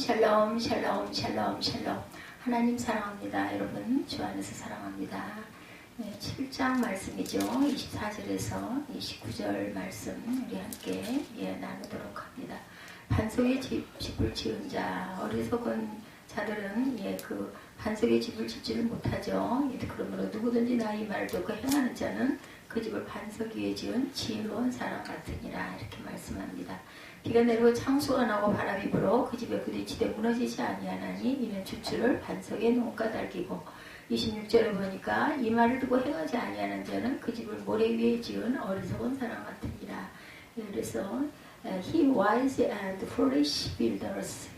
샬롬 샬롬 샬롬 샬롬. 하나님 사랑합니다. 여러분 주 안에서 사랑합니다. 7장 말씀이죠. 24절에서 29절 말씀 우리 함께 나누도록 합니다. 반석의 집을 지은 자, 어리석은 자들은 그 반석의 집을 짓지를 못하죠. 그러므로 누구든지 나의 말을 듣고 행하는 자는 그 집을 반석 위에 지은 지혜로운 사람 같으니라, 이렇게 말씀합니다. 비가 내리고 창수가 나고 바람이 불어 그 집에 부딪히되 무너지지 아니하나니 이는 주추를 반석에 놓은 까닭이고, 26절에 보니까 이 말을 듣고 행하지 아니하는 자는 그 집을 모래 위에 지은 어리석은 사람 같으니라. 그래서 he wise and foolish builders,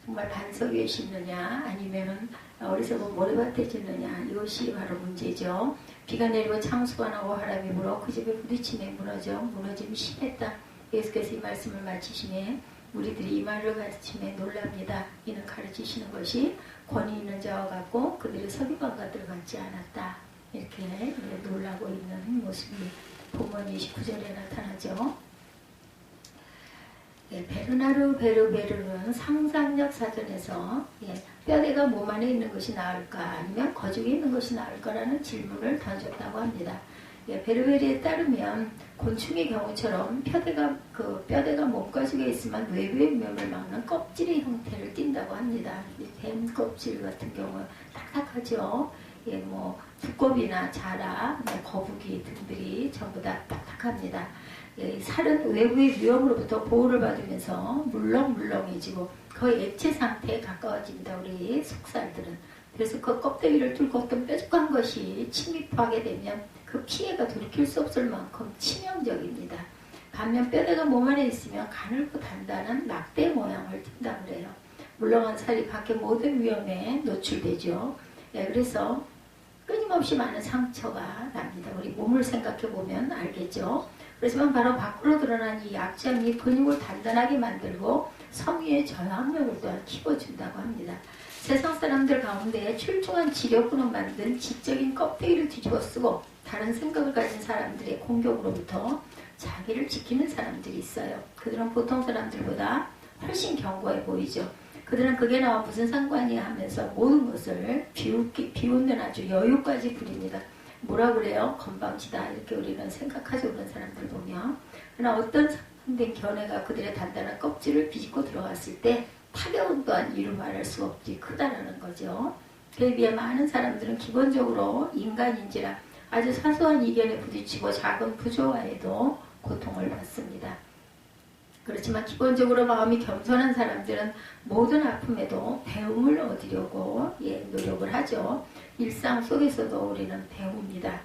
정말 반석 위에 짓느냐 아니면은 어리석은 모래밭에 짓느냐, 이것이 바로 문제죠. 비가 내리고 창수가 나고 바람이 불어 그 집에 부딪히며 무너짐이 심했다. 예수께서 이 말씀을 마치시매 우리들이 이 말을 가르치며 놀랍니다. 이는 가르치시는 것이 권위 있는 자와 같고 그들의 서기관과들 같지 않았다. 이렇게 놀라고 있는 모습이 본문 29절에 나타나죠. 베르나르 베르베르는 상상력 사전에서 뼈대가 몸 안에 있는 것이 나을까 아니면 거죽에 있는 것이 나을까라는 질문을 던졌다고 합니다. 베르베르에 따르면 곤충의 경우처럼 뼈대가 몸가죽에 있으면 외부의 위험을 막는 껍질의 형태를 띈다고 합니다. 뱀 껍질 같은 경우 딱딱하죠. 두꺼비나 자라, 거북이 등들이 전부 다 딱딱합니다. 살은 외부의 위험으로부터 보호를 받으면서 물렁물렁해지고 거의 액체 상태에 가까워집니다. 우리 속살들은. 그래서 그 껍데기를 뚫고 어떤 뾰족한 것이 침입하게 되면 그 피해가 돌이킬 수 없을 만큼 치명적입니다. 반면 뼈대가 몸 안에 있으면 가늘고 단단한 낙대 모양을 띈다 그래요. 물렁한 살이 밖의 모든 위험에 노출되죠. 그래서 끊임없이 많은 상처가 납니다. 우리 몸을 생각해 보면 알겠죠. 그렇지만 바로 밖으로 드러난 이 약점이 근육을 단단하게 만들고 섬유의 저항력을 또한 키워준다고 합니다. 세상 사람들 가운데 출중한 지력으로 만든 지적인 껍데기를 뒤집어 쓰고 다른 생각을 가진 사람들의 공격으로부터 자기를 지키는 사람들이 있어요. 그들은 보통 사람들보다 훨씬 견고해 보이죠. 그들은 그게 나와 무슨 상관이야 하면서 모든 것을 비웃는 아주 여유까지 부립니다. 뭐라 그래요? 건방지다, 이렇게 우리는 생각하죠. 그런 사람들 보면. 그러나 어떤 상된 견해가 그들의 단단한 껍질을 비집고 들어갔을 때 타격은 또한 이루 말할 수 없이 크다라는 거죠. 그에 비해 많은 사람들은 기본적으로 인간인지라 아주 사소한 이견에 부딪히고 작은 부조화에도 고통을 받습니다. 그렇지만 기본적으로 마음이 겸손한 사람들은 모든 아픔에도 배움을 얻으려고 노력을 하죠. 일상 속에서도 우리는 배웁니다.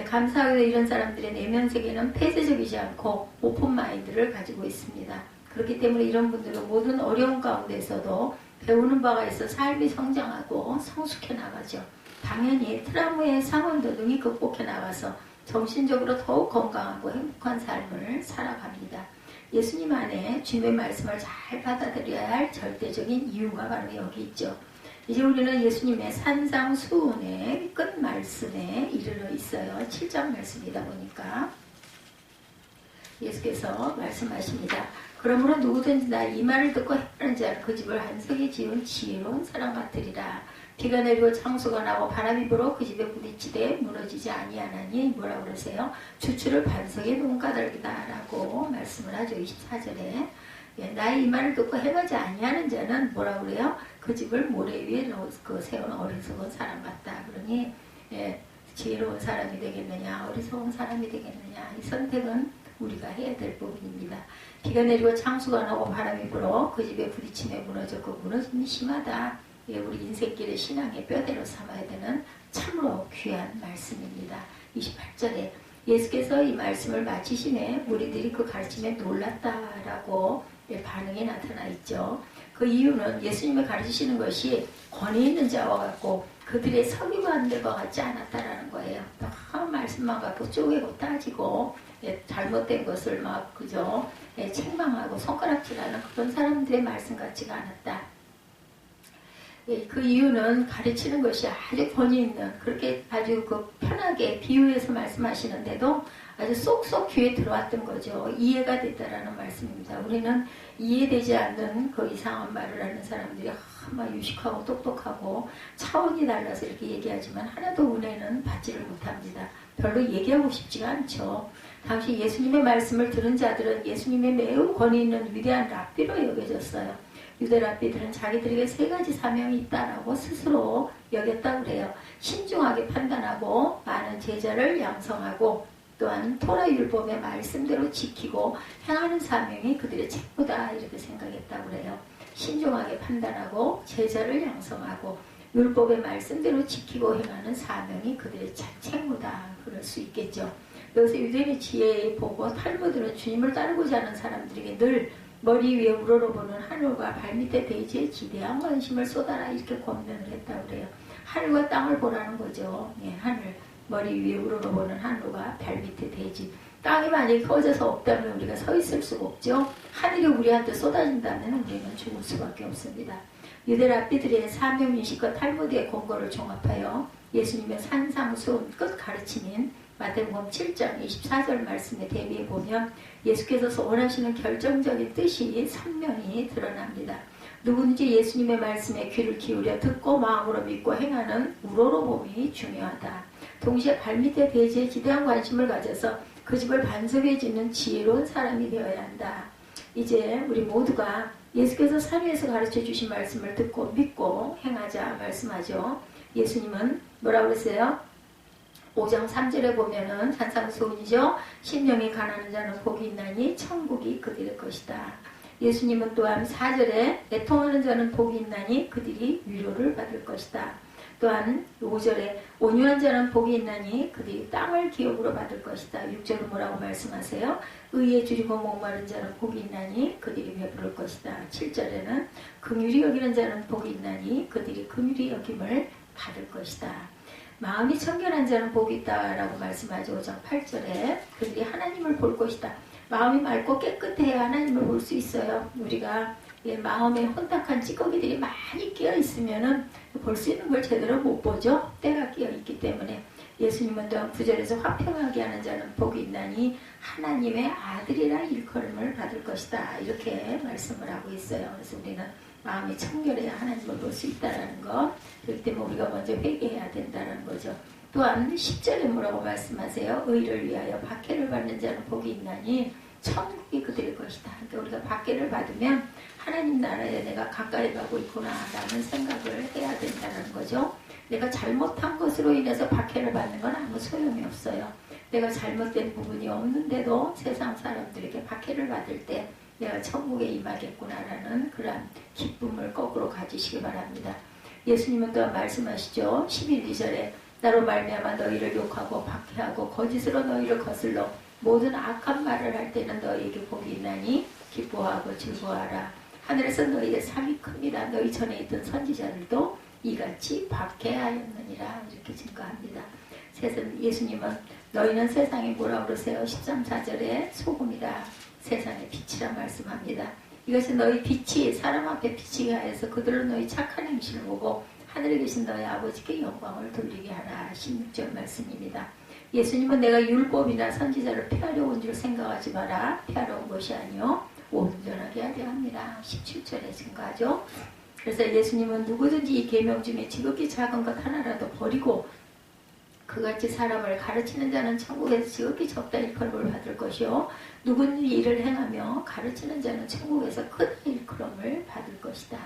감사하게도 이런 사람들의 내면 세계는 폐쇄적이지 않고 오픈 마인드를 가지고 있습니다. 그렇기 때문에 이런 분들은 모든 어려운 가운데서도 배우는 바가 있어 삶이 성장하고 성숙해 나가죠. 당연히 트라우마의 상황도 능히 극복해 나가서 정신적으로 더욱 건강하고 행복한 삶을 살아갑니다. 예수님 안에 주님의 말씀을 잘 받아들여야 할 절대적인 이유가 바로 여기 있죠. 이제 우리는 예수님의 산상수훈의 끝 말씀에 이르러 있어요. 7장 말씀이다 보니까 예수께서 말씀하십니다. 그러므로 누구든지 나 이 말을 듣고 행하는 자는 그 집을 반석에 지은 지혜로운 사람 같으리라. 비가 내리고 창수가 나고 바람이 불어 그 집에 부딪히되 무너지지 아니하나니 뭐라고 그러세요? 주추를 반석에 놓은 까닭이다 라고 말씀을 하죠. 24절에 나의 이 말을 듣고 행하지 아니하는 자는 뭐라고 그래요? 그 집을 모래 위에 세운 어리석은 사람 같다. 그러니 지혜로운 사람이 되겠느냐 어리석은 사람이 되겠느냐, 이 선택은 우리가 해야 될 부분입니다. 비가 내리고 창수가 나고 바람이 불어 그 집에 부딪히며 무너졌고 무너짐이 심하다. 우리 인생길의 신앙의 뼈대로 삼아야 되는 참으로 귀한 말씀입니다. 28절에 예수께서 이 말씀을 마치시매 우리들이 그 가르침에 놀랐다라고 반응이 나타나 있죠. 그 이유는 예수님이 가르치시는 것이 권위 있는 자와 같고 그들의 서기관들과 같지 않았다라는 거예요. 말씀만 갖고 쪼개고 따지고 잘못된 것을 막 책망하고 손가락질하는 그런 사람들의 말씀 같지가 않았다. 그 이유는 가르치는 것이 아주 권위 있는, 그렇게 아주 편하게 비유해서 말씀하시는데도 아주 쏙쏙 귀에 들어왔던 거죠. 이해가 됐다라는 말씀입니다. 우리는 이해되지 않는 그 이상한 말을 하는 사람들이 막 유식하고 똑똑하고 차원이 달라서 이렇게 얘기하지만 하나도 은혜는 받지를 못합니다. 별로 얘기하고 싶지가 않죠. 당시 예수님의 말씀을 들은 자들은 예수님의 매우 권위 있는 위대한 랍비로 여겨졌어요. 유대 랍비들은 자기들에게 세 가지 사명이 있다라고 스스로 여겼다고 그래요. 신중하게 판단하고 많은 제자를 양성하고 또한 토라 율법의 말씀대로 지키고 행하는 사명이 그들의 책무다 이렇게 생각했다고 그래요. 신중하게 판단하고 제자를 양성하고 율법의 말씀대로 지키고 행하는 사명이 그들의 책무다. 그럴 수 있겠죠. 여기서 유대인의 지혜에 보고 탈무드는 주님을 따르고자 하는 사람들에게 늘 머리 위에 우러러보는 하늘과 발밑에 대지에 지대한 관심을 쏟아라 이렇게 권면을 했다고 그래요. 하늘과 땅을 보라는 거죠. 예, 하늘, 머리 위에 우러러보는 하늘과 발밑에 대지. 땅이 만약에 커져서 없다면 우리가 서 있을 수가 없죠. 하늘이 우리한테 쏟아진다면 우리는 죽을 수밖에 없습니다. 유대 랍비들의 사명인식과 탈무드의 권고를 종합하여 예수님의 산상수훈 끝 가르침인 마태복음 7장 24절 말씀에 대비해 보면 예수께서 원하시는 결정적인 뜻이 선명히 드러납니다. 누구든지 예수님의 말씀에 귀를 기울여 듣고 마음으로 믿고 행하는 우러러봄이 중요하다. 동시에 발밑에 대지에 지대한 관심을 가져서 그 집을 반석에 짓는 지혜로운 사람이 되어야 한다. 이제 우리 모두가 예수께서 산 위에서 가르쳐 주신 말씀을 듣고 믿고 행하자 말씀하죠. 예수님은 뭐라고 그랬어요? 5장 3절에 보면은 산상수훈이죠. 심령이 가난한 자는 복이 있나니 천국이 그들의 것이다. 예수님은 또한 4절에 애통하는 자는 복이 있나니 그들이 위로를 받을 것이다. 또한 5절에 온유한 자는 복이 있나니 그들이 땅을 기업으로 받을 것이다. 6절은 뭐라고 말씀하세요? 의에 줄이고 목마른 자는 복이 있나니 그들이 배부를 것이다. 7절에는 긍휼히 여기는 자는 복이 있나니 그들이 긍휼히 여김을 받을 것이다. 마음이 청결한 자는 복이 있다라고 말씀하죠. 5장 8절에 그들이 하나님을 볼 것이다. 마음이 맑고 깨끗해야 하나님을 볼 수 있어요. 우리가 마음에 혼탁한 찌꺼기들이 많이 끼어 있으면은 볼 수 있는 걸 제대로 못 보죠. 때가 끼어 있기 때문에. 예수님은 또한 9절에서 화평하게 하는 자는 복이 있나니 하나님의 아들이라 일컬음을 받을 것이다. 이렇게 말씀을 하고 있어요. 그래서 우리는 마음이 청결해야 하나님을 볼 수 있다는 거. 그렇기 때문에 우리가 먼저 회개해야 된다는 거죠. 또한 10절에 뭐라고 말씀하세요? 의를 위하여 박해를 받는 자는 복이 있나니 천국이 그들의 것이다. 그러니까 우리가 박해를 받으면 하나님 나라에 내가 가까이 가고 있구나 라는 생각을 해야 된다는 거죠. 내가 잘못한 것으로 인해서 박해를 받는 건 아무 소용이 없어요. 내가 잘못된 부분이 없는데도 세상 사람들에게 박해를 받을 때 내가 천국에 임하겠구나라는 그러한 기쁨을 거꾸로 가지시기 바랍니다. 예수님은 또한 말씀하시죠. 11절에 나로 말미암아 너희를 욕하고 박해하고 거짓으로 너희를 거슬러 모든 악한 말을 할 때는 너희에게 복이 있나니 기뻐하고 즐거워하라. 하늘에서 너희의 상이 큽니다. 너희 전에 있던 선지자들도 이같이 박해하였느니라 이렇게 증거합니다. 예수님은 너희는 세상에 뭐라고 그러세요? 13, 4절에 소금이라 세상의 빛이라 말씀합니다. 이것이 너희 빛이 사람 앞에 빛이 하여서 그들로 너희 착한 행실을 보고 하늘에 계신 너희 아버지께 영광을 돌리게 하라. 16절 말씀입니다. 예수님은 내가 율법이나 선지자를 폐하려 온 줄 생각하지 마라. 폐하러 온 것이 아니요 온전하게 하려 합니다. 17절에 증거하죠. 그래서 예수님은 누구든지 이 계명 중에 지극히 작은 것 하나라도 버리고 그같이 사람을 가르치는 자는 천국에서 지극히 적다 일컬음을 받을 것이요 누구든지 이를 행하며 가르치는 자는 천국에서 크다 일컬음을 받을 것이다.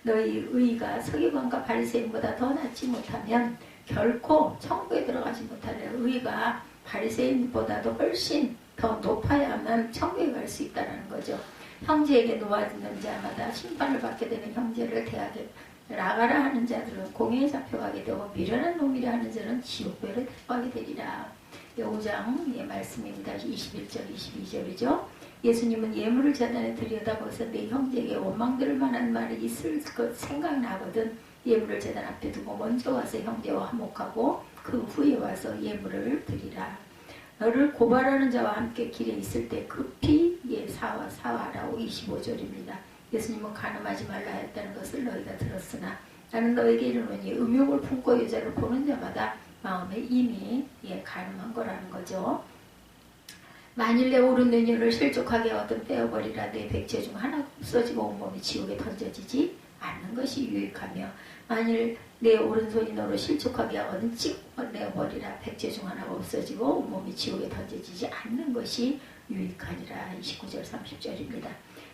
너희 의가 서기관과 바리새인보다 더 낫지 못하면 결코 천국에 들어가지 못하리라. 의가 바리새인보다도 훨씬 더 높아야만 천국에 갈 수 있다는 거죠. 형제에게 놓아지는 자마다 심판을 받게 되는 형제를 대하게 나가라 하는 자들은 공회에 잡혀가게 되고 미련한 놈이라 하는 자는 지옥배를 데려가게 되리라. 5장의 말씀입니다. 21절 22절이죠. 예수님은 예물을 재단에 들여다보면서 내 형제에게 원망될 만한 말이 있을 것 생각나거든 예물을 재단 앞에 두고 먼저 와서 형제와 화목하고 그 후에 와서 예물을 드리라. 너를 고발하는 자와 함께 길에 있을 때 급히 사와라고 25절입니다. 예수님은 간음하지 말라 했다는 것을 너희가 들었으나 나는 너에게 이르노니 음욕을 품고 여자를 보는 자마다 마음에 이미 간음한 거라는 거죠. 만일 내 오른 녀를 실족하게 얻은 떼어버리라. 내 백체 중 하나가 없어지고 온몸이 지옥에 던져지지 않는 것이 유익하며, 만일 내 오른손이 너로 실족하게 얻은 찍어내버리라. 백체 중 하나가 없어지고 온몸이 지옥에 던져지지 않는 것이 유익하니라. 29절 30절입니다.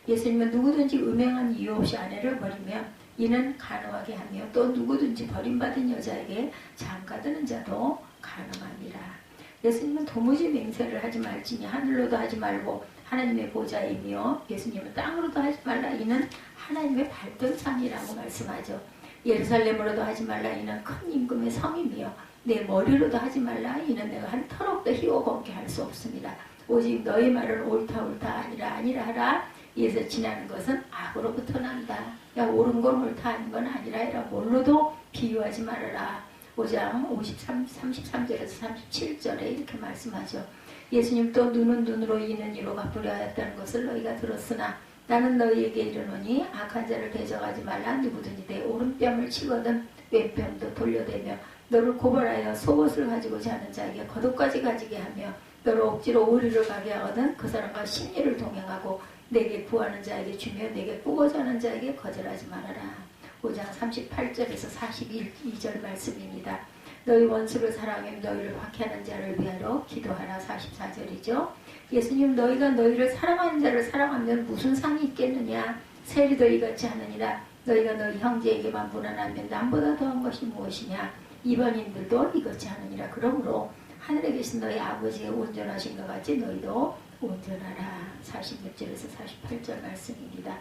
예수님은 누구든지 음행한 이유 없이 아내를 버리면 이는 간음하게 하며, 또 누구든지 버림받은 여자에게 장가드는 자도 간음하니라. 예수님은 도무지 맹세를 하지 말지니 하늘로도 하지 말고 하나님의 보좌이며, 예수님은 땅으로도 하지 말라. 이는 하나님의 발등상이라고 말씀하죠. 예루살렘으로도 하지 말라. 이는 큰 임금의 성이며, 내 머리로도 하지 말라. 이는 내가 한 털없도 희고건게 할 수 없습니다. 오직 너희 말은 옳다 아니라 하라. 이에서 지나는 것은 악으로부터 난다. 야, 옳은 건 옳다 하는 건 아니라 해라. 뭘로도 비유하지 말아라. 5장 33절에서 37절에 이렇게 말씀하죠. 예수님 또 눈은 눈으로 이는 이로 갚으려 하였다는 것을 너희가 들었으나 나는 너희에게 이르노니 악한 자를 대적하지 말라. 누구든지 내 오른뺨을 치거든 왼뺨도 돌려대며 너를 고발하여 속옷을 가지고 자는 자에게 겉옷까지 가지게 하며 너를 억지로 오리를 가게 하거든 그 사람과 심리를 동행하고 내게 구하는 자에게 주며 내게 꾸고자 하는 자에게 거절하지 말아라. 5장 38절에서 42절 말씀입니다. 너희 원수를 사랑하며 너희를 박해하는 자를 위하여 기도하라. 44절이죠. 예수님 너희가 너희를 사랑하는 자를 사랑하면 무슨 상이 있겠느냐. 세리도 이같이 하느니라. 너희가 너희 형제에게만 무난하면 남보다 더한 것이 무엇이냐. 이방인들도 이같이 하느니라. 그러므로 하늘에 계신 너희 아버지가 온전하신 것 같이 너희도 온전하라. 46절에서 48절 말씀입니다.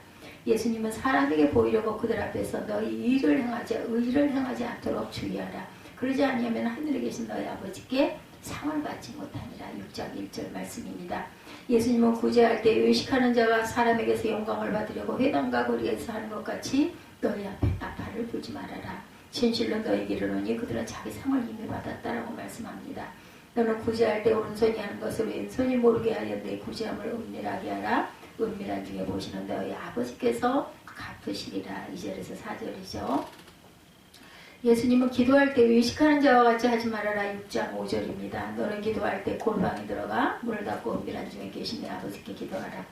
예수님은 사람에게 보이려고 그들 앞에서 너희 의를 행하지 않도록 주의하라. 그러지 아니하면 하늘에 계신 너희 아버지께 상을 받지 못하니라. 6장 1절 말씀입니다. 예수님은 구제할 때 의식하는 자가 사람에게서 영광을 받으려고 회당과 거리에서 하는 것 같이 너희 앞에 나팔을 불지 말아라. 진실로 너희에게 이르노니 그들은 자기 상을 이미 받았다라고 말씀합니다. 너는 구제할 때 오른손이 하는 것을 왼손이 모르게 하여 내 구제함을 은밀하게 하라. 은밀한 중에 보시는 너희 아버지께서 갚으시리라. 2절에서 4절이죠. 예수님은 기도할 때 의식하는 자와 같이 하지 말아라. 6장 5절입니다. 너는 기도할 때 골방에 들어가 문을 닫고 은밀한 중에 계신 내 아버지께 기도하라.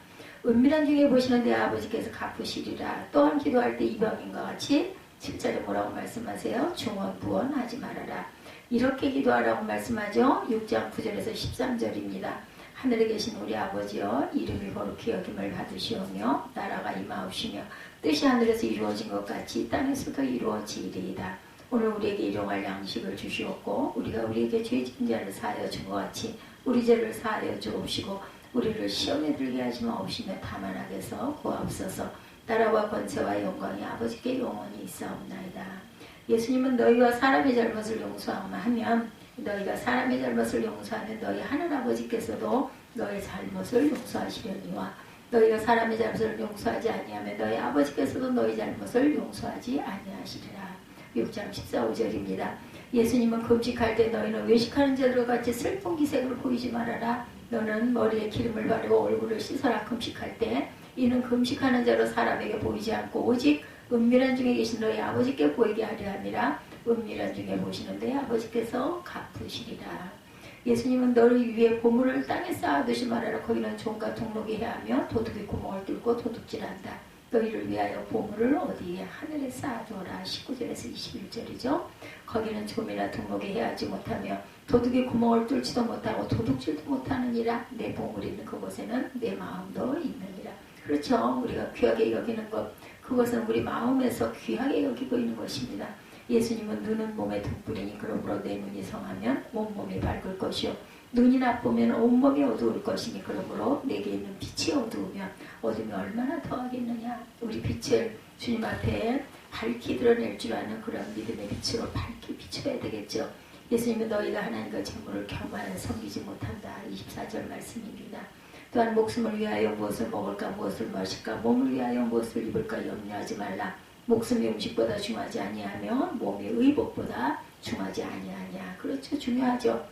은밀한 중에 보시는 내 아버지께서 갚으시리라. 또한 기도할 때 이방인과 같이 7절에 뭐라고 말씀하세요? 중언부언하지 말아라. 이렇게 기도하라고 말씀하죠. 6장 9절에서 13절입니다. 하늘에 계신 우리 아버지여 이름이 거룩히 여김을 받으시오며 나라가 임하옵시며 뜻이 하늘에서 이루어진 것 같이 땅에서도 이루어지리이다. 오늘 우리에게 일용할 양식을 주시옵고 우리가 우리에게 죄 지은 자를 사하여 준 것 같이 우리 죄를 사하여 주옵시고 우리를 시험에 들게 하지 마옵시며 다만 악에서 구하옵소서. 나라와 권세와 영광이 아버지께 영원히 있사옵나이다. 예수님은 너희와 사람의 잘못을 용서하면 너희가 사람의 잘못을 용서하면 너희 하늘아버지께서도 너희 잘못을 용서하시려니와 너희가 사람의 잘못을 용서하지 아니하면 너희 아버지께서도 너희 잘못을 용서하지 아니하시리라. 6장 14, 5절입니다. 예수님은 금식할 때 너희는 외식하는 자들과 같이 슬픈 기색을 보이지 말아라. 너는 머리에 기름을 바르고 얼굴을 씻어라. 금식할 때 이는 금식하는 자로 사람에게 보이지 않고 오직 은밀한 중에 계신 너희 아버지께 보이게 하려 함이라. 은밀한 중에 보시는 너희 아버지께서 갚으시리라. 예수님은 너를 위해 보물을 땅에 쌓아두지 말아라. 거기는 종과 동록이 해하며 도둑이 구멍을 뚫고 도둑질한다. 너희를 위하여 보물을 어디에? 하늘에 쌓아두어라. 19절에서 21절이죠. 거기는 좀이나 동록이 해하지 못하며 도둑이 구멍을 뚫지도 못하고 도둑질도 못하느니라. 내 보물이 있는 그곳에는 내 마음도 있느니라. 그렇죠. 우리가 귀하게 여기는 것, 그것은 우리 마음에서 귀하게 여기고 있는 것입니다. 예수님은 눈은 몸의 등불이니 그러므로 내 눈이 성하면 온몸이 밝을 것이요 눈이 나쁘면 온몸이 어두울 것이니 그러므로 내게 있는 빛이 어두우면 어둠이 얼마나 더하겠느냐. 우리 빛을 주님 앞에 밝히 드러낼 줄 아는 그런 믿음의 빛으로 밝히 비춰야 되겠죠. 예수님은 너희가 하나님과 재물을 경만히 섬기지 못한다. 24절 말씀입니다. 또한 목숨을 위하여 무엇을 먹을까 무엇을 마실까 몸을 위하여 무엇을 입을까 염려하지 말라. 목숨이 음식보다 중하지 아니하며 몸이 의복보다 중하지 아니하냐. 그렇죠. 중요하죠.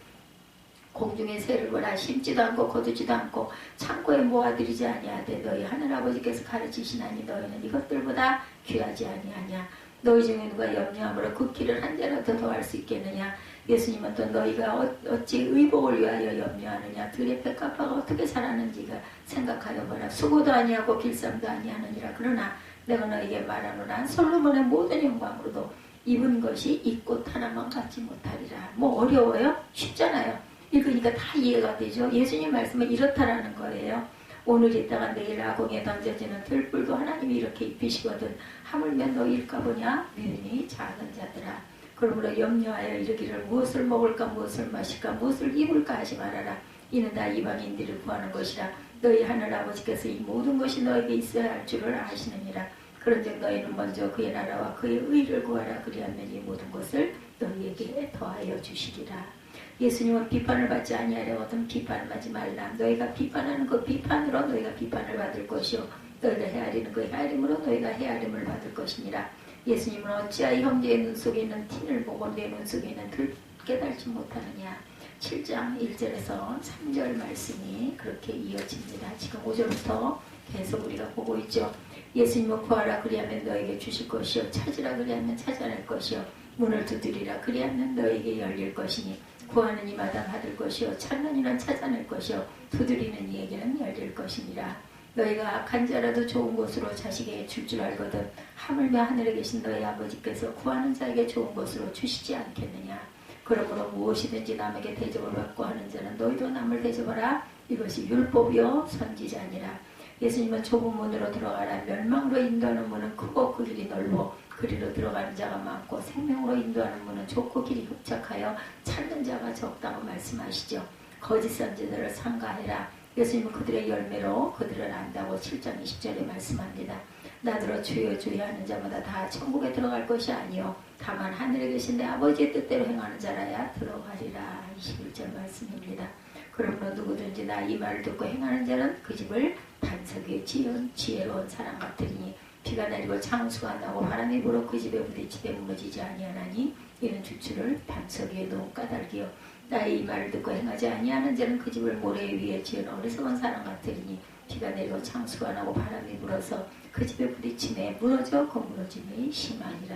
공중의 새를 보라. 심지도 않고 거두지도 않고 창고에 모아들이지 아니하되 너희 하늘아버지께서 가르치시나니 너희는 이것들보다 귀하지 아니하냐. 너희 중에 누가 염려함으로 그 길을 한 자라도 더할 수 있겠느냐. 예수님은 또 너희가 어찌 의복을 위하여 염려하느냐. 들의 백합화가 어떻게 자라는지가 생각하여 보라. 수고도 아니하고 길쌈도 아니하느니라. 그러나 내가 너희에게 말하노라. 솔로몬의 모든 영광으로도 입은 것이 이 꽃 하나만 갖지 못하리라. 뭐 어려워요? 쉽잖아요. 읽으니까 다 이해가 되죠. 예수님 말씀은 이렇다라는 거예요. 오늘 있다가 내일 아공에 던져지는 들불도 하나님이 이렇게 입히시거든. 하물며 너희일까 보냐. 믿음이 작은 자들아. 그러므로 염려하여 이르기를 무엇을 먹을까 무엇을 마실까 무엇을 입을까 하지 말아라. 이는 다 이방인들을 구하는 것이라. 너희 하늘아버지께서 이 모든 것이 너에게 있어야 할 줄을 아시느니라. 그런즉 너희는 먼저 그의 나라와 그의 의를 구하라. 그리하면 이 모든 것을 너희에게 더하여 주시리라. 예수님은 비판을 받지 아니하려거든 비판을 하지 말라. 너희가 비판하는 그 비판으로 너희가 비판을 받을 것이요 너희가 헤아리는 그 헤아림으로 너희가 헤아림을 받을 것이니라. 예수님은 어찌하여 형제의 눈 속에 있는 틴을 보고 내 눈 속에 있는 들 깨달지 못하느냐. 7장 1절에서 3절 말씀이 그렇게 이어집니다. 지금 5절부터 계속 우리가 보고 있죠. 예수님은 구하라 그리하면 너에게 주실 것이요 찾으라 그리하면 찾아낼 것이요 문을 두드리라 그리하면 너에게 열릴 것이니 구하는 이마다 받을 것이요 찾는 이는 찾아낼 것이요 두드리는 이에게는 열릴 것이니라. 너희가 악한 자라도 좋은 곳으로 자식에게 줄 줄 알거든 하물며 하늘에 계신 너희 아버지께서 구하는 자에게 좋은 곳으로 주시지 않겠느냐. 그러므로 무엇이든지 남에게 대접을 받고 하는 자는 너희도 남을 대접하라. 이것이 율법이요 선지자니라. 예수님은 좁은 문으로 들어가라. 멸망으로 인도하는 문은 크고 그 길이 넓고 그리로 들어가는 자가 많고 생명으로 인도하는 문은 좁고 길이 협착하여 찾는 자가 적다고 말씀하시죠. 거짓 선지자들을 삼가해라. 예수님은 그들의 열매로 그들을 안다고 7장 20절에 말씀합니다. 나더러 주여 주여 하는 자마다 다 천국에 들어갈 것이 아니요 다만 하늘에 계신 내 아버지의 뜻대로 행하는 자라야 들어가리라. 21절 말씀입니다. 그러므로 누구든지 나 이 말을 듣고 행하는 자는 그 집을 반석 위에 지은 지혜로운 사람 같으니 비가 내리고 창수가 나고 바람이 불어 그 집에 부딪히되 무너지지 아니하나니 이는 주추를 반석 위에 놓은 까닭이요 나의 이 말을 듣고 행하지 아니하는 자는 그 집을 모래 위에 지은 어리석은 사람 같으니 비가 내리고 창수가 나고 바람이 불어서 그 집에 부딪히매 무너져 그 무너짐이 심하니라.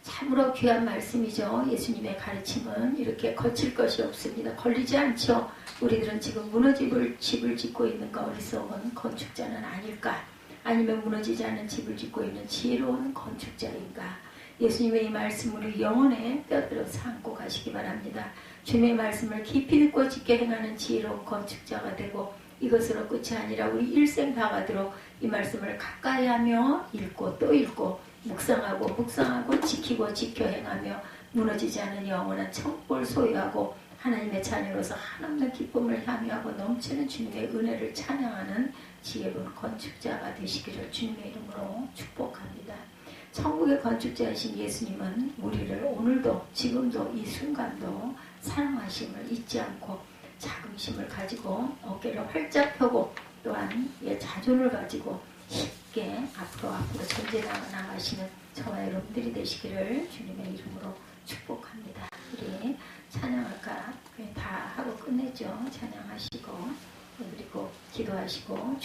참으로 귀한 말씀이죠. 예수님의 가르침은 이렇게 거칠 것이 없습니다. 걸리지 않죠. 우리들은 지금 무너집을 집을 짓고 있는가 어리석은 건축자는 아닐까? 아니면 무너지지 않은 집을 짓고 있는 지혜로운 건축자인가? 예수님의 이 말씀으로 영혼에 뼈들어 삼고 가시기 바랍니다. 주님의 말씀을 깊이 듣고 짙게 행하는 지혜로운 건축자가 되고 이것으로 끝이 아니라 우리 일생 다가도록 이 말씀을 가까이 하며 읽고 또 읽고 묵상하고 묵상하고 지키고 지켜 행하며 무너지지 않은 영원한 천국을 소유하고 하나님의 자녀로서 한없는 기쁨을 향유하고 넘치는 주님의 은혜를 찬양하는 지혜로운 건축자가 되시기를 주님의 이름으로 축복합니다. 천국의 건축자이신 예수님은 우리를 오늘도 지금도 이 순간도 사랑하심을 잊지 않고 자긍심을 가지고 어깨를 활짝 펴고 또한 자존을 가지고 쉽게 앞으로 전진해 나가시는 저와 여러분들이 되시기를 주님의 이름으로 축복합니다. 우리 찬양 아까 다 하고 끝냈죠. 찬양하시고 그리고 기도하시고